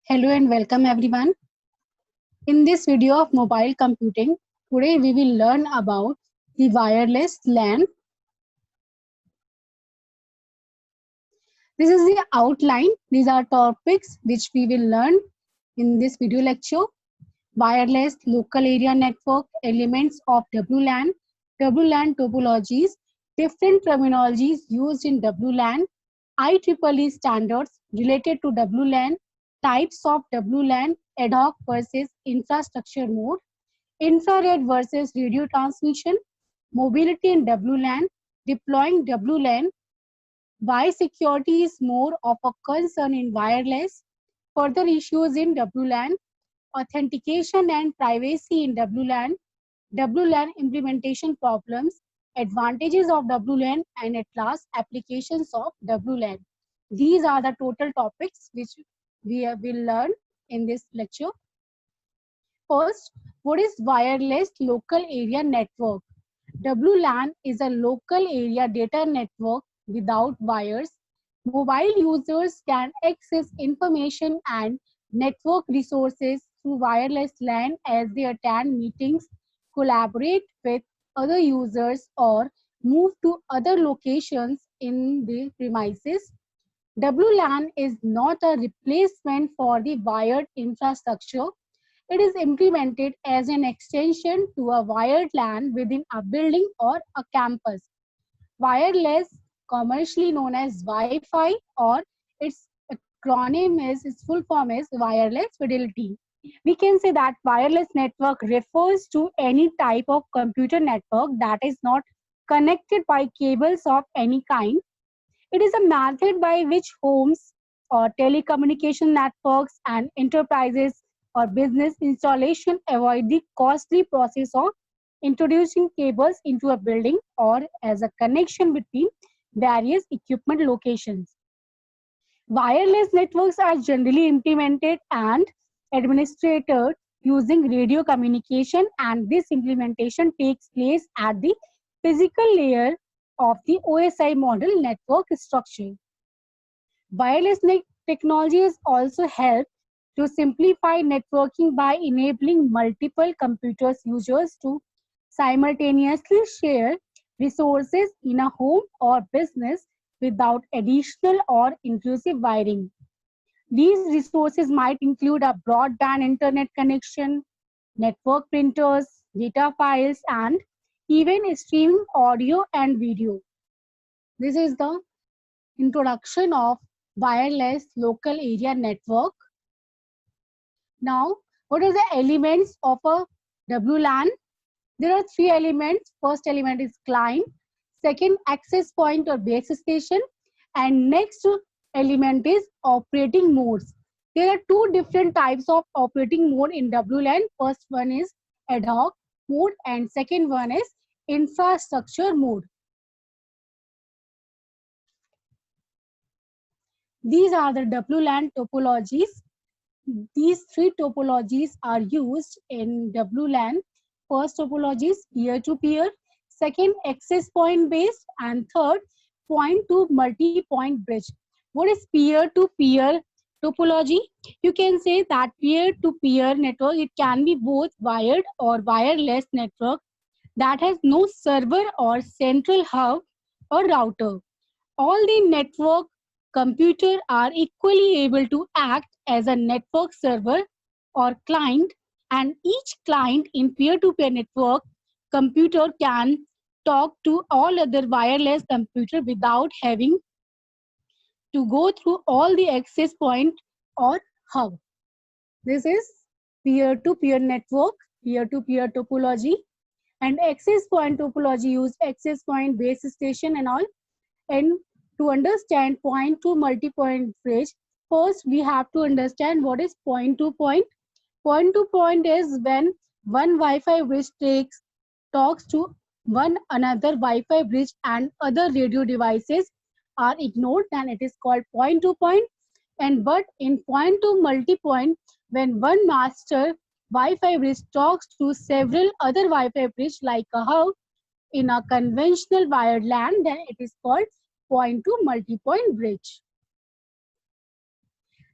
Hello and welcome everyone. In this video of mobile computing, today we will learn about the wireless LAN. This is the outline. These are topics which we will learn in this video lecture. Wireless local area network, elements of WLAN, WLAN topologies, different terminologies used in WLAN, IEEE standards related to WLAN, types of WLAN, ad hoc versus infrastructure mode, infrared versus radio transmission, mobility in WLAN, deploying WLAN, why security is more of a concern in wireless, further issues in WLAN, authentication and privacy in WLAN, WLAN implementation problems, advantages of WLAN, and at last, applications of WLAN. These are the total topics which we will learn in this lecture. First, what is wireless local area network? WLAN is a local area data network without wires. Mobile users can access information and network resources through wireless LAN as they attend meetings, collaborate with other users, or move to other locations in the premises. WLAN is not a replacement for the wired infrastructure. It is implemented as an extension to a wired LAN within a building or a campus. Wireless, commercially known as Wi-Fi, or its acronym is, its full form is wireless fidelity. We can say that wireless network refers to any type of computer network that is not connected by cables of any kind. It is a method by which homes or telecommunication networks and enterprises or business installation avoid the costly process of introducing cables into a building or as a connection between various equipment locations. Wireless networks are generally implemented and administered using radio communication, and this implementation takes place at the physical layer of the OSI model network structure. Wireless technologies also help to simplify networking by enabling multiple computers users to simultaneously share resources in a home or business without additional or intrusive wiring. These resources might include a broadband internet connection, network printers, data files, and even streaming audio and video. This is the introduction of wireless local area network. Now, what are the elements of a WLAN? There are three elements. First element is client, second access point or base station, and next element is operating modes. There are two different types of operating mode in WLAN. First one is ad hoc mode and second one is infrastructure mode. These are the WLAN topologies. These three topologies are used in WLAN. First topology is peer-to-peer, second access point based, and third point to multi-point bridge. What is peer-to-peer topology? You can say that peer-to-peer network, it can be both wired or wireless network that has no server or central hub or router. All the network computers are equally able to act as a network server or client, and each client in peer-to-peer network computer can talk to all other wireless computer without having to go through all the access point or hub. This is peer-to-peer network, peer-to-peer topology, and access point topology use access point, base station and all. And to understand point to multi-point bridge, first we have to understand what is point to point. Point to point is when one Wi-Fi bridge talks to one another Wi-Fi bridge and other radio devices are ignored, then it is called point to point. And but in point to multi-point, when one master Wi-Fi bridge talks to several other Wi-Fi bridge like a hub in a conventional wired LAN, then it is called point to multi-point bridge.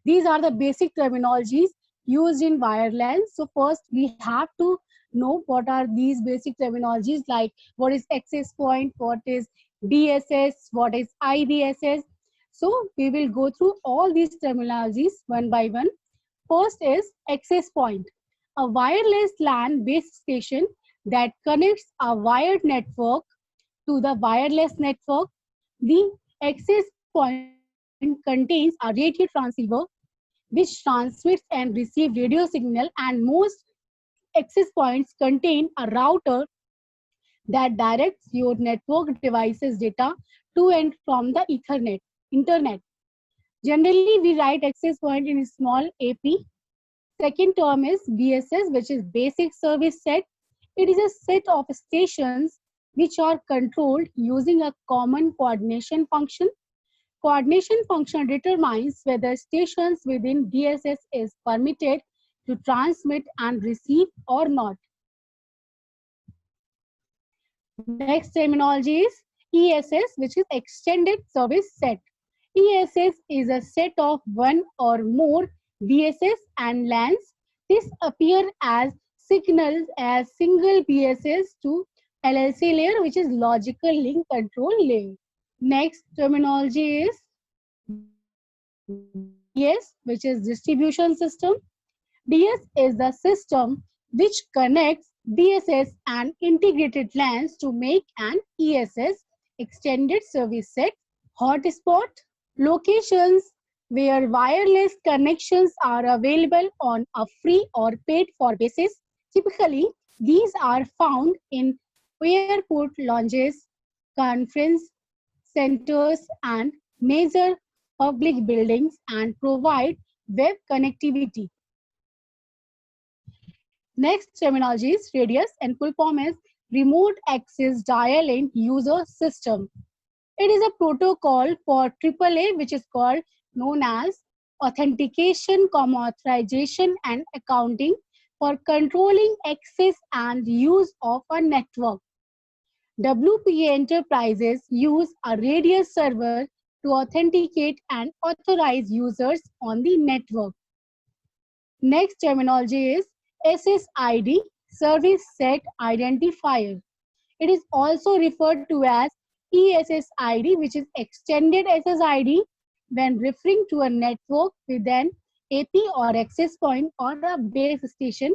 These are the basic terminologies used in wireless. So first we have to know what are these basic terminologies, like what is access point, what is DSS, what is IDSS. So we will go through all these terminologies one by one. First is access point, a wireless LAN base station that connects a wired network to the wireless network. The access point contains a radio transceiver which transmits and receives radio signal, and most access points contain a router that directs your network devices data to and from the internet. Generally, we write access point in small AP. Second term is BSS, which is basic service set. It is a set of stations which are controlled using a common coordination function. Coordination function determines whether stations within BSS is permitted to transmit and receive or not. Next terminology is ESS, which is extended service set. ESS is a set of one or more BSS and LANs. This appear as signals as single BSS to LLC layer, which is logical link control layer. Next terminology is DS, which is distribution system. DS is the system which connects BSS and integrated LANs to make an ESS, extended service set. Hotspot, locations where wireless connections are available on a free or paid for basis. Typically, these are found in airport lounges, conference centers, and major public buildings, and provide web connectivity. Next terminology is radius, and full form is remote access dial-in user system. It is a protocol for AAA, which is called known as authentication, authorization, and accounting for controlling access and use of a network. WPA enterprises use a radius server to authenticate and authorize users on the network. Next terminology is SSID, Service Set Identifier. It is also referred to as ESSID, which is extended SSID when referring to a network with an AP or access point or a base station,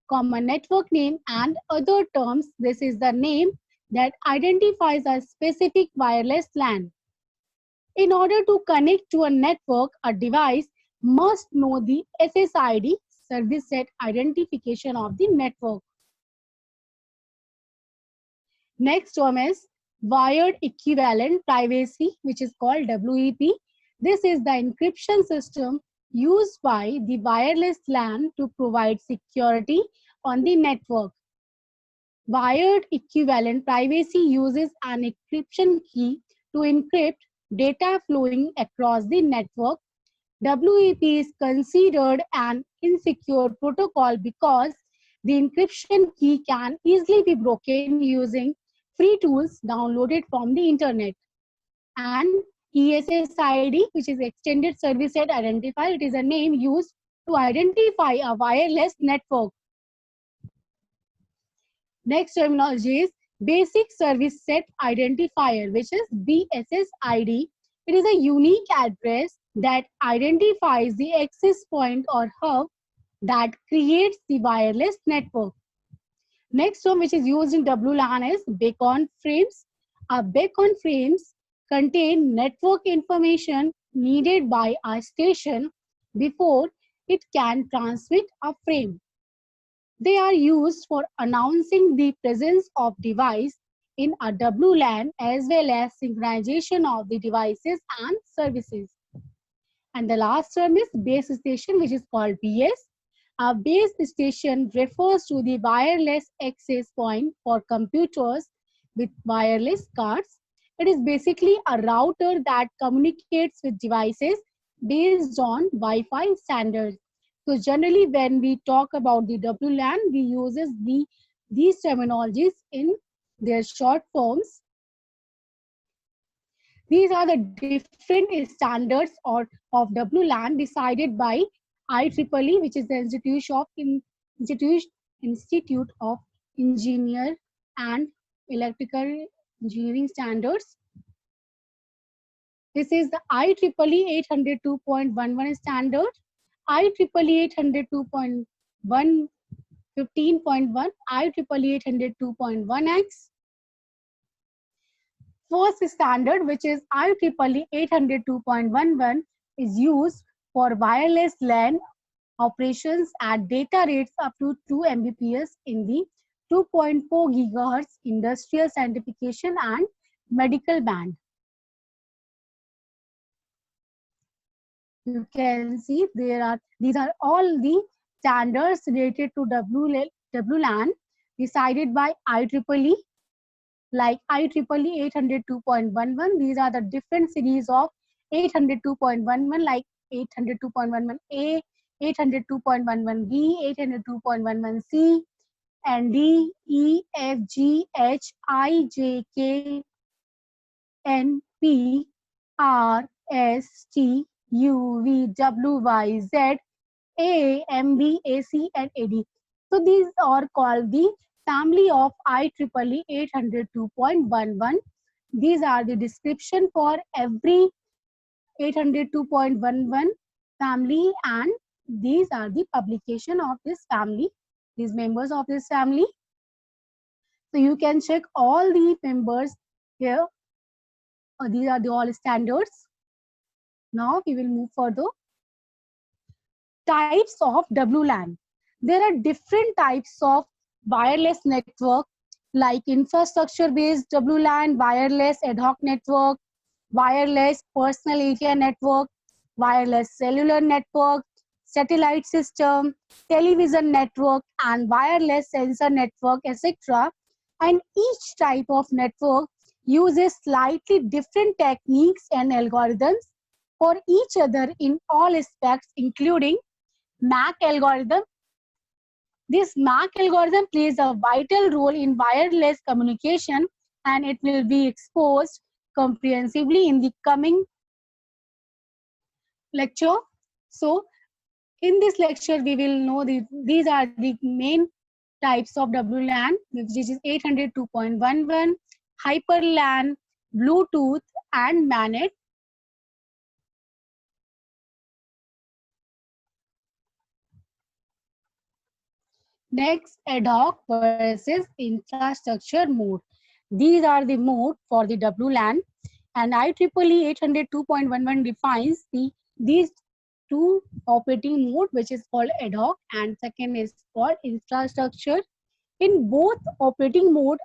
common network name, and other terms. This is the name that identifies a specific wireless LAN. In order to connect to a network, a device must know the SSID, service set identification of the network. Next term is wired equivalent privacy, which is called WEP. This is the encryption system used by the wireless LAN to provide security on the network. Wired equivalent privacy uses an encryption key to encrypt data flowing across the network. WEP is considered an insecure protocol because the encryption key can easily be broken using free tools downloaded from the internet. And ESSID, which is Extended Service Set Identifier, it is a name used to identify a wireless network. Next terminology is Basic Service Set Identifier, which is BSSID. It is a unique address that identifies the access point or hub that creates the wireless network. Next term which is used in WLAN is beacon frames. Beacon frames contain network information needed by a station before it can transmit a frame. They are used for announcing the presence of device in a WLAN as well as synchronization of the devices and services. And the last term is base station, which is called BS. A base station refers to the wireless access point for computers with wireless cards. It is basically a router that communicates with devices based on Wi-Fi standards. So generally when we talk about the WLAN, we use these terminologies in their short forms. These are the different standards of WLAN decided by IEEE, which is the Institute of Engineer and Electrical Engineering Standards. This is the IEEE 802.11 standard, IEEE 802.1 15.1, IEEE 802.1x. First standard, which is IEEE 802.11, is used for wireless LAN operations at data rates up to 2 Mbps in the 2.4 GHz industrial, scientification and medical band. You can see these are all the standards related to WLAN decided by IEEE, like IEEE 802.11. These are the different series of 802.11, like 802.11a, 802.11b, 802.11c, and D, E, F, G, H, I, J, K, N, P, R, S, T, U, V, W, Y, Z, A, M, B, A, C, and A, D. So these are called the family of IEEE 802.11. These are the description for every 802.11 family, and these are the publication of this family, these members of this family. So you can check all the members here. These are the all standards. Now we will move further. Types of WLAN. There are different types of wireless network, like infrastructure based WLAN, wireless ad hoc network, wireless personal area network, wireless cellular network, satellite system, television network, and wireless sensor network, etc. And each type of network uses slightly different techniques and algorithms for each other in all aspects, including MAC algorithm. This MAC algorithm plays a vital role in wireless communication, and it will be exposed comprehensively in the coming lecture. So in this lecture, we will know these are the main types of WLAN, which is 802.11, Hyper LAN, Bluetooth, and MANET. Next, ad hoc versus infrastructure mode. These are the mode for the WLAN, and IEEE 802.11 defines these two operating mode, which is called ad hoc, and second is called infrastructure. In both operating mode,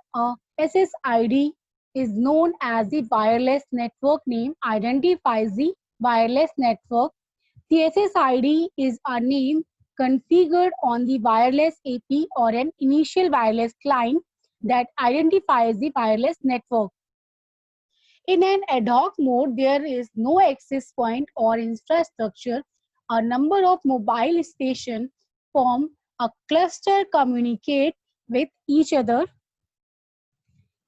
SSID is known as the wireless network name, identifies the wireless network. The SSID is a name configured on the wireless AP or an initial wireless client that identifies the wireless network. In an ad hoc mode, there is no access point or infrastructure. A number of mobile stations form a cluster, communicate with each other.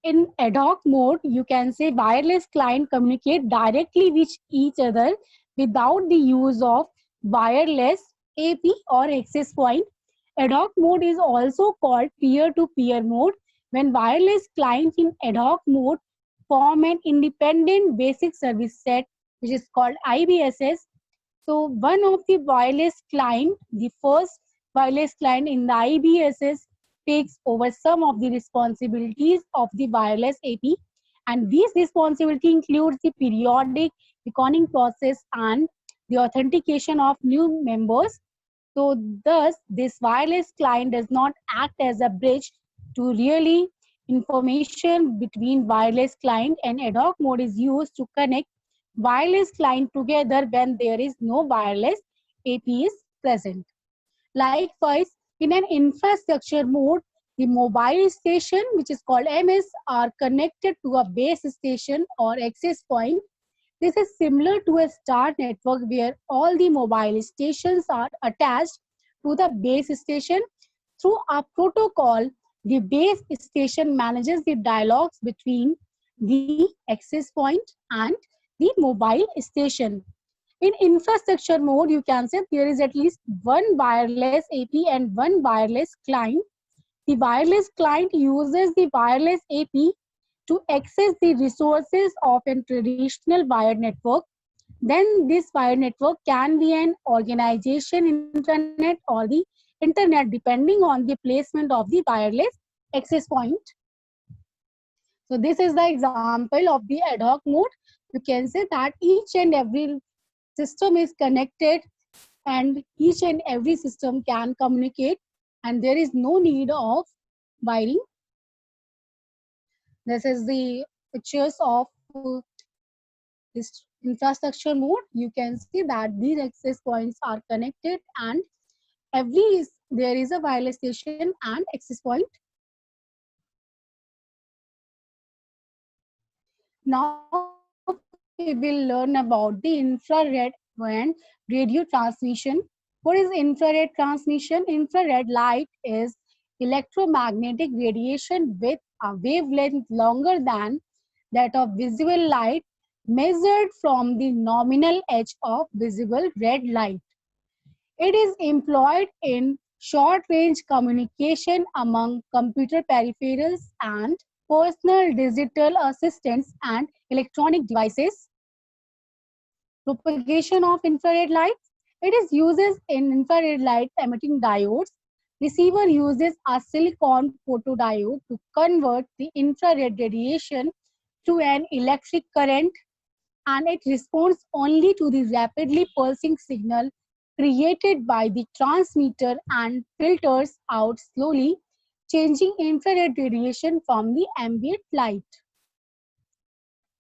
In ad hoc mode, you can say wireless client communicate directly with each other without the use of wireless AP or access point. Ad hoc mode is also called peer-to-peer mode, when wireless clients in ad hoc mode form an independent basic service set, which is called IBSS. So one of the wireless client, the first wireless client in the IBSS, takes over some of the responsibilities of the wireless AP, and these responsibility includes the periodic reckoning process and the authentication of new members. So thus, this wireless client does not act as a bridge to really information between wireless client, and ad hoc mode is used to connect wireless client together when there is no wireless AP is present. Likewise, in an infrastructure mode, the mobile station, which is called MS, are connected to a base station or access point. This is similar to a star network where all the mobile stations are attached to the base station. Through a protocol, the base station manages the dialogues between the access point, and the mobile station. In infrastructure mode, you can say there is at least one wireless AP and one wireless client. The wireless client uses the wireless AP to access the resources of a traditional wired network. Then this wired network can be an organization intranet or the internet depending on the placement of the wireless access point. So this is the example of the ad hoc mode. You can say that each and every system is connected and each and every system can communicate and there is no need of wiring. This is the pictures of this infrastructure mode. You can see that these access points are connected and there is a wireless station and access point. Now we will learn about the infrared and radio transmission. What is infrared transmission? Infrared light is electromagnetic radiation with a wavelength longer than that of visible light measured from the nominal edge of visible red light. It is employed in short-range communication among computer peripherals and personal digital assistants and electronic devices. Propagation of infrared light. It is uses in infrared light emitting diodes. Receiver uses a silicon photodiode to convert the infrared radiation to an electric current, and it responds only to the rapidly pulsing signal created by the transmitter and filters out slowly, changing infrared radiation from the ambient light.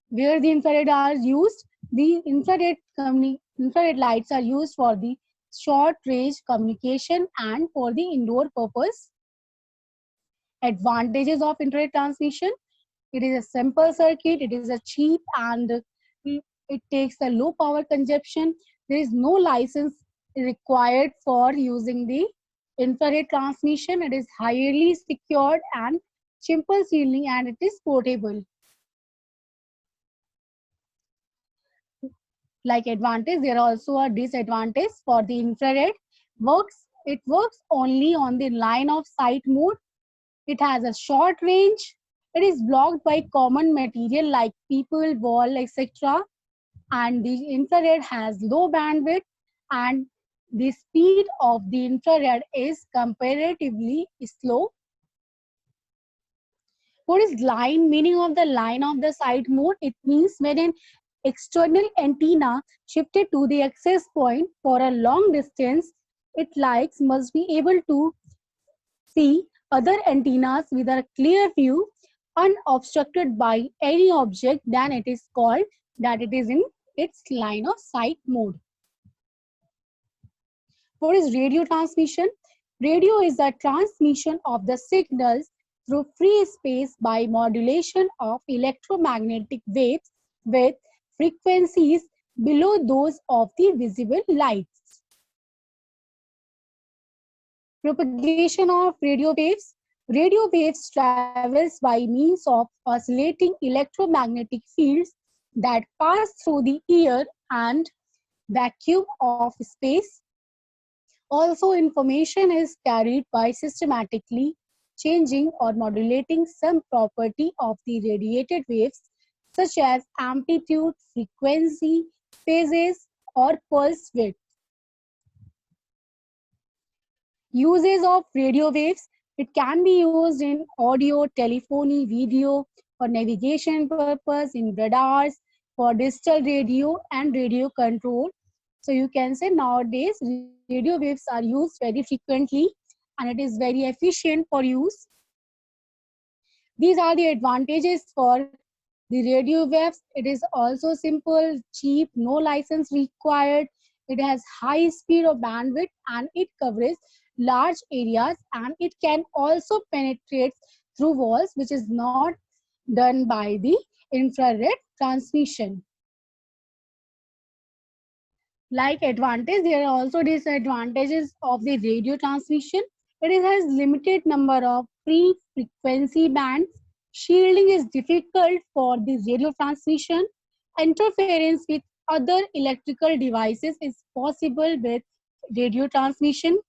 Where the infrared are used, the infrared lights are used for the short range communication and for the indoor purpose. Advantages of infrared transmission. It is a simple circuit, it is a cheap, and it takes a low power consumption. There is no license required for using the infrared transmission. It is highly secured and simple shielding, and it is portable. Like advantage, there are also a disadvantage for the infrared. It works only on the line of sight mode. It has a short range. It is blocked by common material like people, wall, etc. And the infrared has low bandwidth, and the speed of the infrared is comparatively slow. What is line? Meaning of the line of the sight mode? It means when an external antenna shifted to the access point for a long distance, its lights must be able to see other antennas with a clear view, unobstructed by any object, then it is called that it is in its line of sight mode. What is radio transmission? Radio is the transmission of the signals through free space by modulation of electromagnetic waves with frequencies below those of the visible lights. Propagation of radio waves. Radio waves travels by means of oscillating electromagnetic fields that pass through the air and vacuum of space. Also, information is carried by systematically changing or modulating some property of the radiated waves, such as amplitude, frequency, phases, or pulse width. Uses of radio waves. It can be used in audio, telephony, video, for navigation purpose, in radars, for digital radio and radio control. So you can say nowadays radio waves are used very frequently and it is very efficient for use. These are the advantages for the radio waves. It is also simple, cheap, no license required. It has high speed of bandwidth and it covers large areas, and it can also penetrate through walls, which is not done by the infrared transmission. Like advantage, there are also disadvantages of the radio transmission. It has limited number of free frequency bands, Shielding is difficult for the radio transmission. Interference with other electrical devices is possible with radio transmission,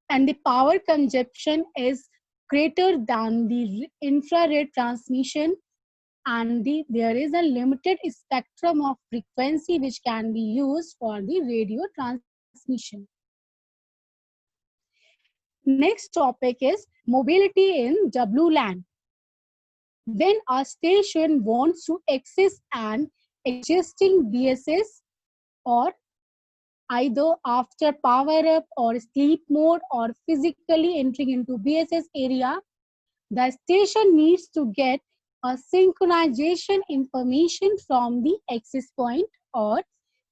and the power consumption is greater than the infrared transmission, and there is a limited spectrum of frequency which can be used for the radio transmission. Next topic is mobility in WLAN. When a station wants to access an existing BSS, or either after power up or sleep mode or physically entering into BSS area, the station needs to get a synchronization information from the access point or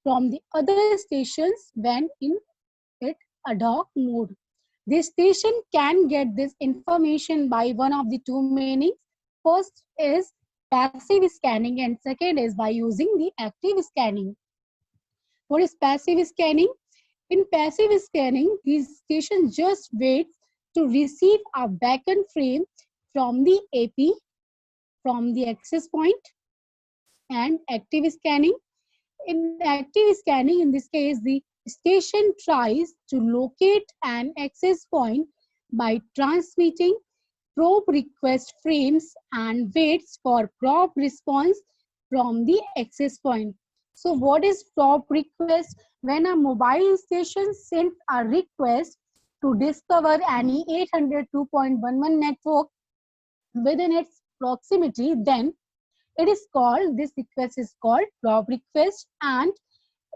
from the other stations when in it ad hoc mode. The station can get this information by one of the two meanings. First is passive scanning and second is by using the active scanning. What is passive scanning? In passive scanning, these stations just wait to receive a beacon frame from the AP, from the access point. And active scanning, in active scanning, in this case, the station tries to locate an access point by transmitting probe request frames and waits for probe response from the access point. So what is probe request? When a mobile station sends a request to discover any 802.11 network within its proximity, then it is called, this request is called probe request. And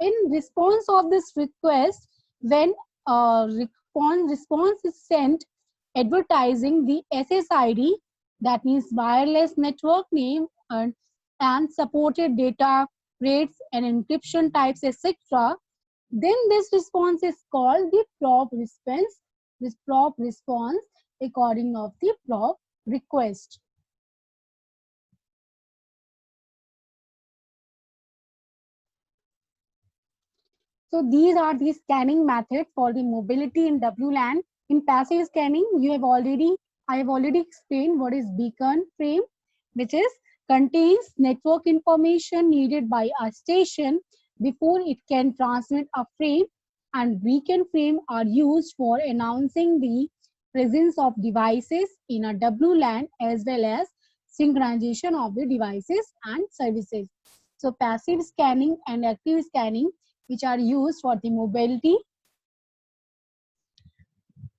in response of this request, when a response is sent advertising the SSID, that means wireless network name, and supported data rates and encryption types, etc., then this response is called the probe response. This probe response according of the probe request. So these are the scanning methods for the mobility in WLAN. In passive scanning, I have already explained what is beacon frame, which is contains network information needed by a station before it can transmit a frame, and beacon frame are used for announcing the presence of devices in a WLAN as well as synchronization of the devices and services. So passive scanning and active scanning, which are used for the mobility.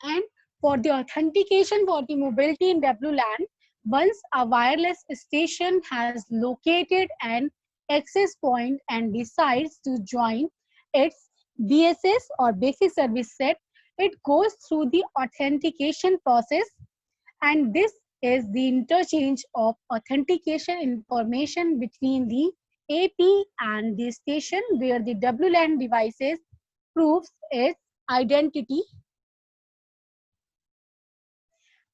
And for the authentication for the mobility in WLAN, once a wireless station has located an access point and decides to join its BSS or basic service set, it goes through the authentication process, and this is the interchange of authentication information between the AP and the station where the WLAN devices proves its identity.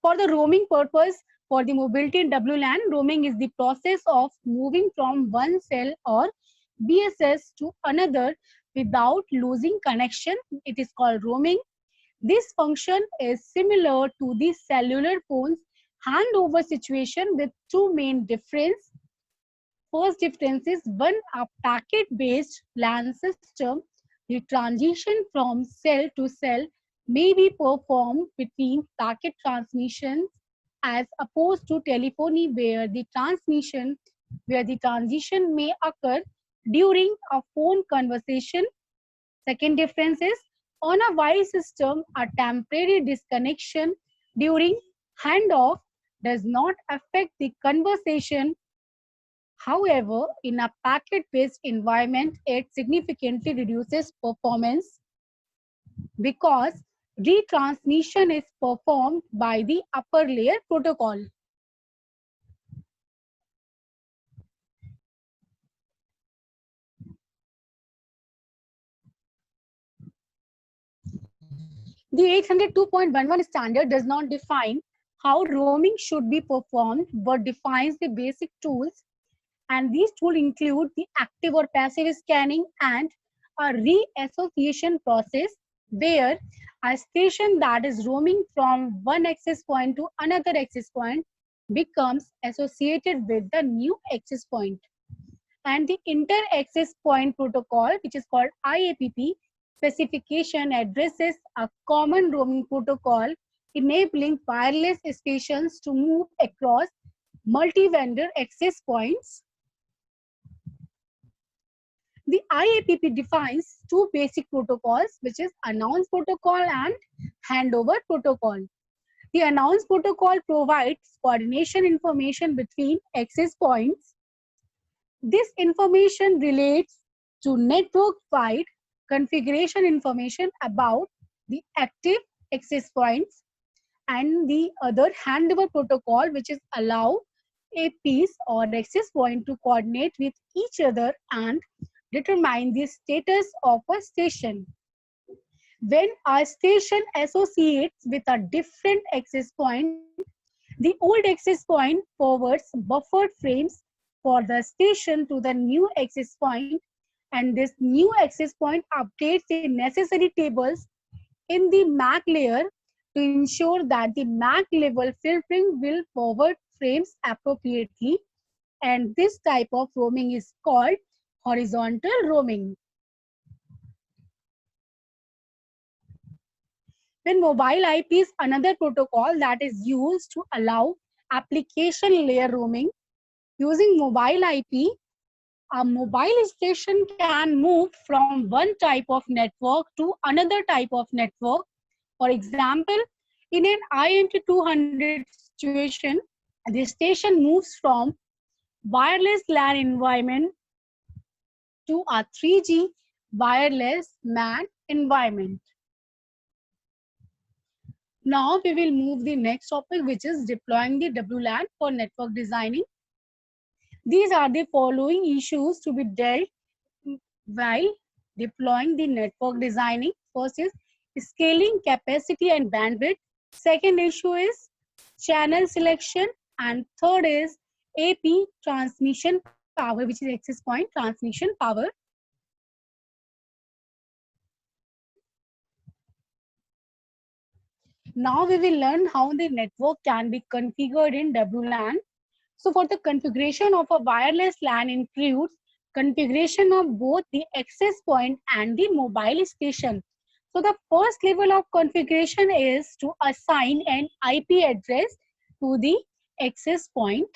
For the roaming purpose, for the mobility in WLAN, roaming is the process of moving from one cell or BSS to another without losing connection. It is called roaming. This function is similar to the cellular phone's handover situation with two main differences. First difference is when a packet-based LAN system, the transition from cell to cell may be performed between packet transmissions as opposed to telephony where the transition may occur during a phone conversation. Second difference is on a wire system, a temporary disconnection during handoff does not affect the conversation. However, in a packet-based environment, it significantly reduces performance because retransmission is performed by the upper layer protocol. The 802.11 standard does not define how roaming should be performed, but defines the basic tools, and these tools include the active or passive scanning and a reassociation process where a station that is roaming from one access point to another access point becomes associated with the new access point. And the inter-access point protocol, which is called IAPP, specification addresses a common roaming protocol enabling wireless stations to move across multi-vendor access points. The IAPP defines two basic protocols, which is announce protocol and handover protocol. The announce protocol provides coordination information between access points. This information relates to network-wide configuration information about the active access points, and the other handover protocol, which is allow APs or access point to coordinate with each other and determine the status of a station. When a station associates with a different access point, the old access point forwards buffered frames for the station to the new access point, and this new access point updates the necessary tables in the MAC layer to ensure that the MAC level filtering will forward frames appropriately, and this type of roaming is called horizontal roaming. Then mobile IP is another protocol that is used to allow application layer roaming. Using mobile IP, a mobile station can move from one type of network to another type of network. For example, in an IMT200 situation, the station moves from wireless LAN environment to a 3G wireless MAN environment. Now we will move the next topic, which is deploying the WLAN for network designing. These are the following issues to be dealt while deploying the network designing. First is scaling capacity and bandwidth. Second issue is channel selection. And third is AP transmission power, which is access point transmission power. Now we will learn how the network can be configured in WLAN. So for the configuration of a wireless LAN includes configuration of both the access point and the mobile station. So the first level of configuration is to assign an IP address to the access point.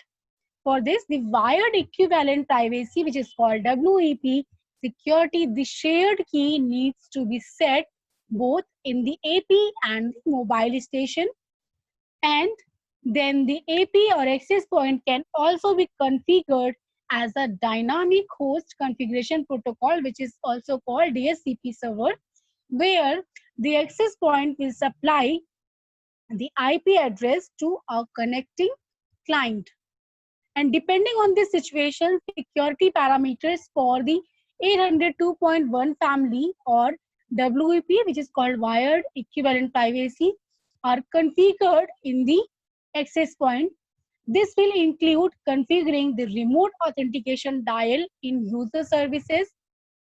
For this, the wired equivalent privacy, which is called WEP security, the shared key needs to be set both in the AP and the mobile station. And then the AP or access point can also be configured as a dynamic host configuration protocol, which is also called DHCP server, where the access point will supply the IP address to a connecting client. And depending on the situation, security parameters for the 802.1 family or WEP, which is called wired equivalent privacy, are configured in the access point. This will include configuring the remote authentication dial in user services,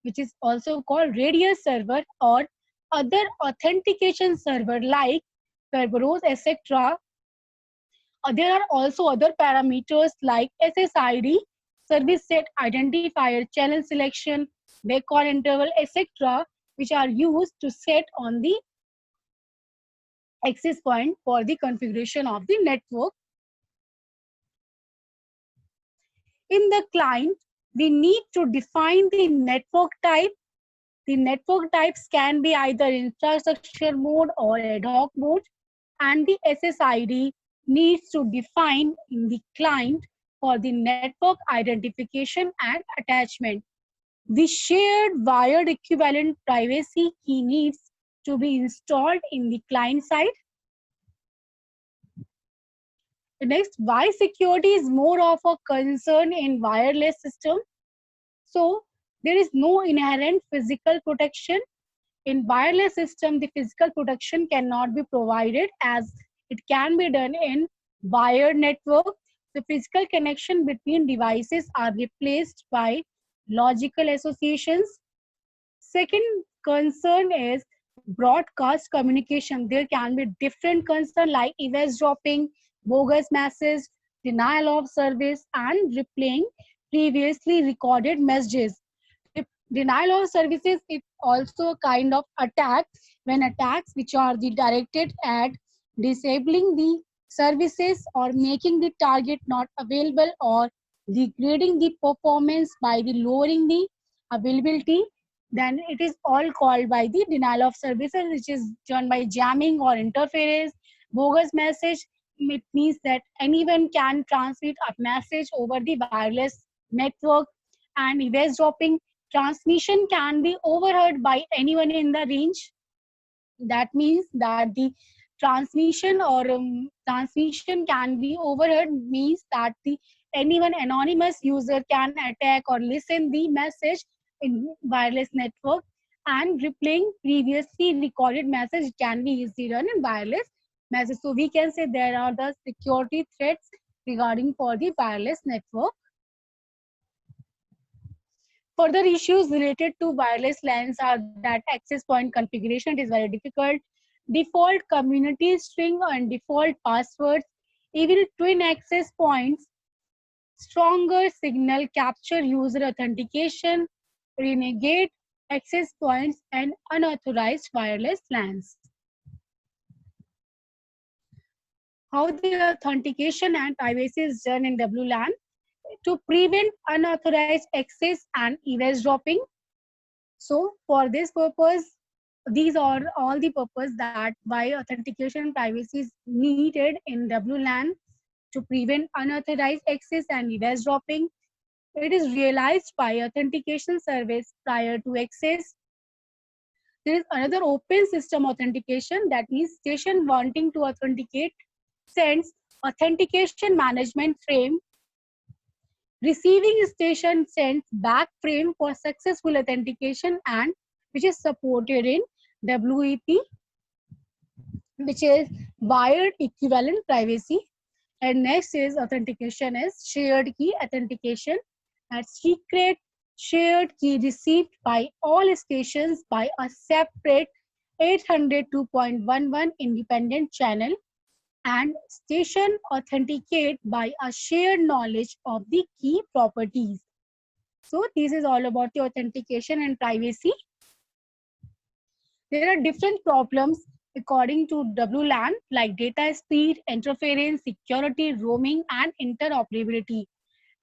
which is also called radius server, or other authentication server like Kerberos, etc. There are also other parameters like SSID, service set identifier, channel selection, backhaul interval, etc., which are used to set on the access point for the configuration of the network. In the client, we need to define the network type. The network types can be either infrastructure mode or ad hoc mode, and the SSID needs to define in the client for the network identification and attachment. The shared wired equivalent privacy key needs to be installed in the client side. The next, why security is more of a concern in wireless system. So there is no inherent physical protection. In wireless system, the physical protection cannot be provided as it can be done in wired network. The physical connection between devices are replaced by logical associations. Second concern is broadcast communication. There can be different concern like eavesdropping, bogus messages, denial of service, and replaying previously recorded messages. Denial of services is also a kind of attack when attacks which are directed at disabling the services or making the target not available or degrading the performance by the lowering the availability, then it is all called by the denial of services, which is done by jamming or interference. Bogus message, it means that anyone can transmit a message over the wireless network. And eavesdropping, transmission can be overheard by anyone in the range. That means that the transmission can be overheard, means that the anyone anonymous user can attack or listen the message in wireless network. And replaying previously recorded message can be easily done in wireless message. So we can say there are the security threats regarding for the wireless network. Further issues related to wireless LANs are that access point configuration is very difficult, default community string and default passwords, even twin access points, stronger signal capture user authentication, renegade access points, and unauthorized wireless LANs. How the authentication and privacy is done in WLAN to prevent unauthorized access and eavesdropping. So for this purpose, these are all the purpose that why authentication and privacy is needed in WLAN to prevent unauthorized access and eavesdropping. It is realized by authentication service prior to access. There is another open system authentication, that is station wanting to authenticate sends authentication management frame. Receiving station sends back frame for successful authentication, and which is supported in WEP, which is wired equivalent privacy. And next is authentication is shared key authentication. That's secret shared key received by all stations by a separate 802.11 independent channel, and station authenticate by a shared knowledge of the key properties. So this is all about the authentication and privacy. There are different problems according to WLAN like data speed, interference, security, roaming, and interoperability.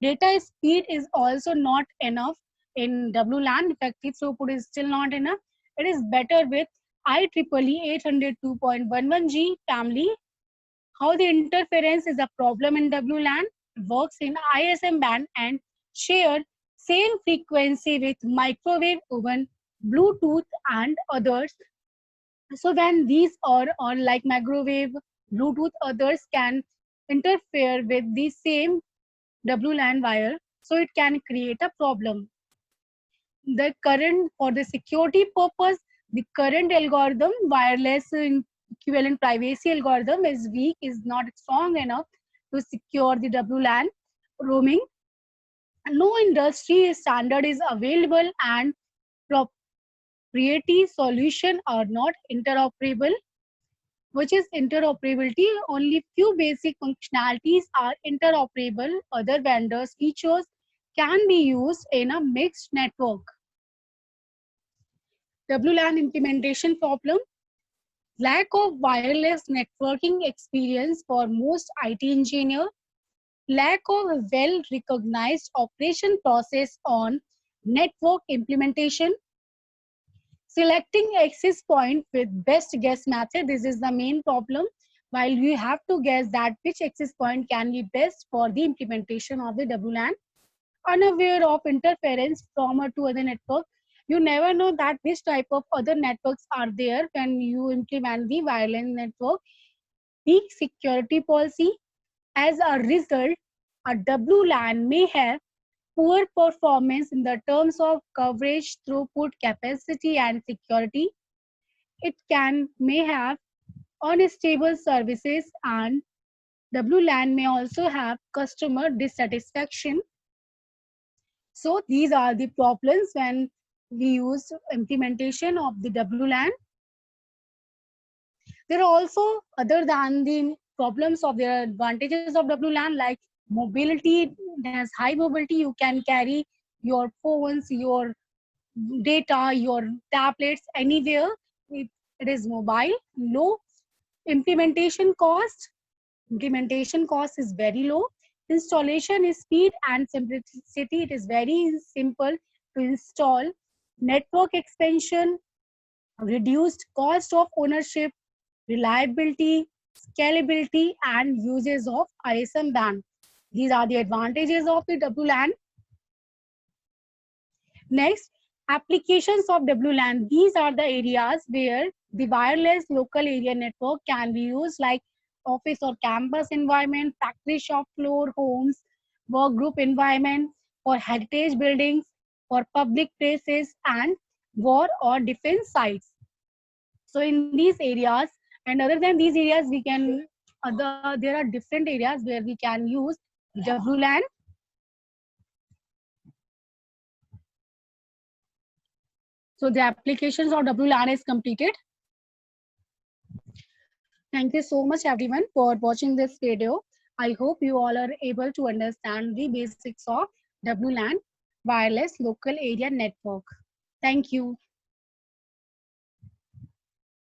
Data speed is also not enough in WLAN. Effective throughput is still not enough. It is better with IEEE 802.11g family. How the interference is a problem in WLAN, works in ISM band and share same frequency with microwave, oven, Bluetooth, and others. So when these are like microwave, Bluetooth, others can interfere with the same WLAN wire, so it can create a problem. The current, for the security purpose, the current algorithm, wireless equivalent privacy algorithm is weak, is not strong enough to secure the WLAN roaming. No industry standard is available, and proprietary solution are not interoperable. Which is interoperability? Only few basic functionalities are interoperable. Other vendors' features can be used in a mixed network. WLAN implementation problem. Lack of wireless networking experience for most IT engineers. Lack of well-recognized operation process on network implementation. Selecting access point with best guess method. This is the main problem. While you have to guess that which access point can be best for the implementation of the WLAN. Unaware of interference from or to other network. You never know that which type of other networks are there when you implement the wireless network. Weak security policy. As a result, a WLAN may have poor performance in the terms of coverage, throughput, capacity, and security. It may have unstable services, and WLAN may also have customer dissatisfaction. So these are the problems when we use implementation of the WLAN. There are also, other than the problems of the advantages of WLAN, like mobility, it has high mobility. You can carry your phones, your data, your tablets anywhere. It is mobile. Low implementation cost. Implementation cost is very low. Installation is speed and simplicity. It is very simple to install. Network expansion, reduced cost of ownership, reliability, scalability, and uses of ISM band. These are the advantages of the WLAN. Next, applications of WLAN. These are the areas where the wireless local area network can be used, like office or campus environment, factory shop floor, homes, work group environment, for heritage buildings, for public places, and war or defense sites. So in these areas, and other than these areas, we can there are different areas where we can use WLAN. So the applications of WLAN is completed. Thank you so much everyone for watching this video. I hope you all are able to understand the basics of WLAN, wireless local area network. Thank you.